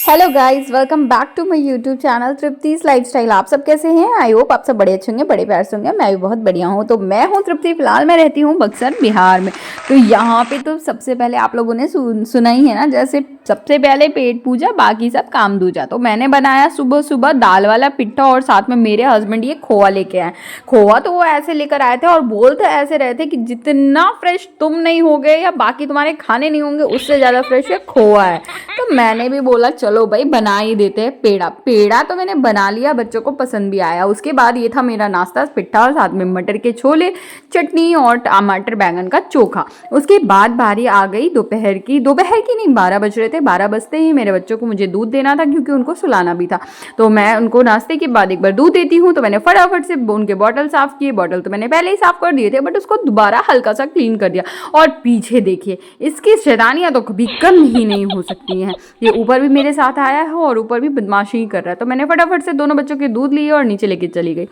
Hello guys, welcome back to my YouTube channel Trupti's lifestyle. आप सब कैसे हैं? आई होप आप सब बड़े अच्छे होंगे, बड़े प्यार से होंगे। मैं भी बहुत बढ़िया हूँ। तो मैं हूँ तृप्ति, फिलहाल मैं रहती हूँ बक्सर बिहार में। तो यहाँ पे तो सबसे पहले आप लोगों ने सुना ही है ना, जैसे सबसे पहले पेट पूजा, बाकी सब काम दूजा। तो मैंने बनाया सुबह सुबह दाल वाला पिट्ठा, और साथ में मेरे हस्बैंड ये खोआ लेके आए। खोआ तो वो ऐसे लेकर आए थे और बोलते ऐसे रहे थे कि जितना फ्रेश तुम नहीं होगे या बाकी तुम्हारे खाने नहीं होंगे, उससे ज़्यादा फ्रेश ये खोआ है। तो मैंने भी बोला चलो भाई बना ही देते हैं पेड़ा। पेड़ा तो मैंने बना लिया, बच्चों को पसंद भी आया। उसके बाद ये था मेरा नाश्ता, पिट्ठा और साथ में मटर के छोले, चटनी और टमाटर बैंगन का चोखा। उसके बाद बारी आ गई दोपहर की। दोपहर की नहीं, 12 बज रहे थे। 12 बजते ही मेरे बच्चों को मुझे दूध देना था, क्योंकि उनको सुलाना भी था। तो मैं उनको नाश्ते के बाद एक बार दूध देती हूँ। तो मैंने फटाफट से उनके बॉटल साफ किए। बॉटल तो मैंने पहले ही साफ कर दिए थे, बट उसको दोबारा हल्का सा क्लीन कर दिया। और पीछे देखिए, इसकी शैतानियां तो कभी कम ही नहीं हो सकती हैं। ये ऊपर भी मेरे साथ आया है और ऊपर भी बदमाशी ही कर रहा है। तो मैंने फटाफट से दोनों बच्चों के दूध लिए और नीचे लेके चली गई।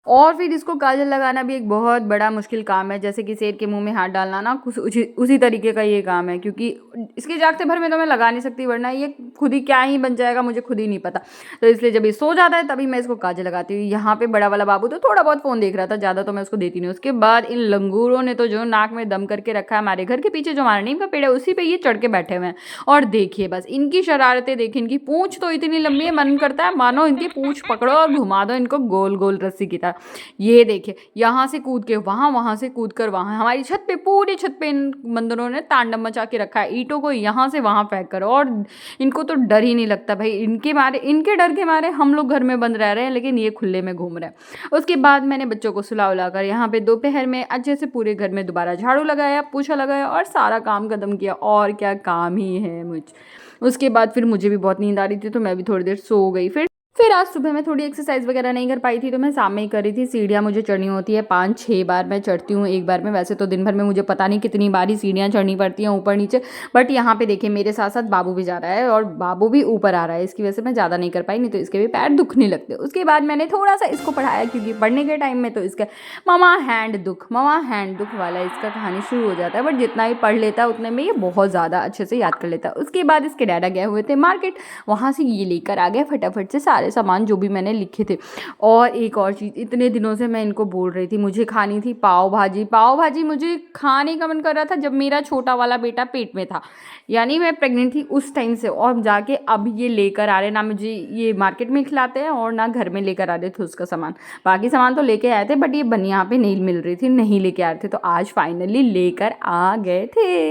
और फिर इसको काजल लगाना भी एक बहुत बड़ा मुश्किल काम है, जैसे कि शेर के मुंह में हाथ डालना ना, कुछ उसी तरीके का ये काम है। क्योंकि इसके जागते भर में तो मैं लगा नहीं सकती, वरना ये खुद ही क्या ही बन जाएगा, मुझे खुद ही नहीं पता। तो इसलिए जब ये सो जाता है तभी मैं इसको काजल लगाती हूँ। यहाँ पे बड़ा वाला बाबू तो थोड़ा बहुत फ़ोन देख रहा था, ज़्यादा तो मैं उसको देती नहीं। उसके बाद इन लंगूरों ने तो जो नाक में दम करके रखा है, हमारे घर के पीछे जो हमारा नीम का पेड़ है उसी पे ये चढ़ के बैठे हुए हैं। और देखिए बस इनकी शरारतें देखिए। इनकी पूंछ तो इतनी लंबी है, मन करता है मानो इनकी पूंछ पकड़ो और घुमा दो इनको गोल गोल रस्सी की तरह। ये देखिए, यहाँ से कूद के वहाँ, वहाँ से कूद कर वहाँ। हमारी छत पे, पूरी छत पे इन बंदरों ने तांडव मचा के रखा है, ईंटों को यहाँ से वहाँ फेंक कर। और इनको तो डर ही नहीं लगता भाई। इनके मारे, इनके डर के मारे हम लोग घर में बंद रह रहे हैं, लेकिन ये खुले में घूम रहे हैं। उसके बाद मैंने बच्चों को सुला उला कर यहाँ पे दोपहर में अच्छे से पूरे घर में दोबारा झाड़ू लगाया, पोछा लगाया और सारा काम खत्म किया। और क्या काम ही है मुझ। उसके बाद फिर मुझे भी बहुत नींद आ रही थी, तो मैं भी थोड़ी देर सो गई। फिर आज सुबह मैं थोड़ी एक्सरसाइज वगैरह नहीं कर पाई थी, तो मैं शाम में ही कर रही थी। सीढ़ियाँ मुझे चढ़नी होती है, 5-6 बार मैं चढ़ती हूँ एक बार में। वैसे तो दिन भर में मुझे पता नहीं कितनी बार ही सीढ़ियाँ चढ़नी पड़ती हैं ऊपर नीचे। बट यहाँ पे देखिए, मेरे साथ साथ बाबू भी जा रहा है और बाबू भी ऊपर आ रहा है। इसकी वजह से मैं ज़्यादा नहीं कर पाई, नहीं तो इसके भी पैर दुखने लगते। उसके बाद मैंने थोड़ा सा इसको पढ़ाया, क्योंकि पढ़ने के टाइम में तो इसका ममा हैंड दुख वाला इसका कहानी शुरू हो जाता है। बट जितना भी पढ़ लेता है उतने में ये बहुत ज़्यादा अच्छे से याद कर लेता है। उसके बाद इसके डैडा गए हुए थे मार्केट, वहाँ से ये लेकर आ गया फटाफट से सारे सामान जो भी मैंने लिखे थे। और एक और चीज़, इतने दिनों से मैं इनको बोल रही थी, मुझे खानी थी पाव भाजी। पाव भाजी मुझे खाने का मन कर रहा था जब मेरा छोटा वाला बेटा पेट में था, यानी मैं प्रेग्नेंट थी उस टाइम से। और जाके अब ये लेकर आ रहे, ना मुझे ये मार्केट में खिलाते हैं और ना घर में लेकर आ रहे थे उसका सामान। बाकी सामान तो लेके आए थे, बट ये बन यहाँ पे नहीं मिल रही थी, नहीं लेके आ रहे थे। तो आज फाइनली लेकर आ गए थे।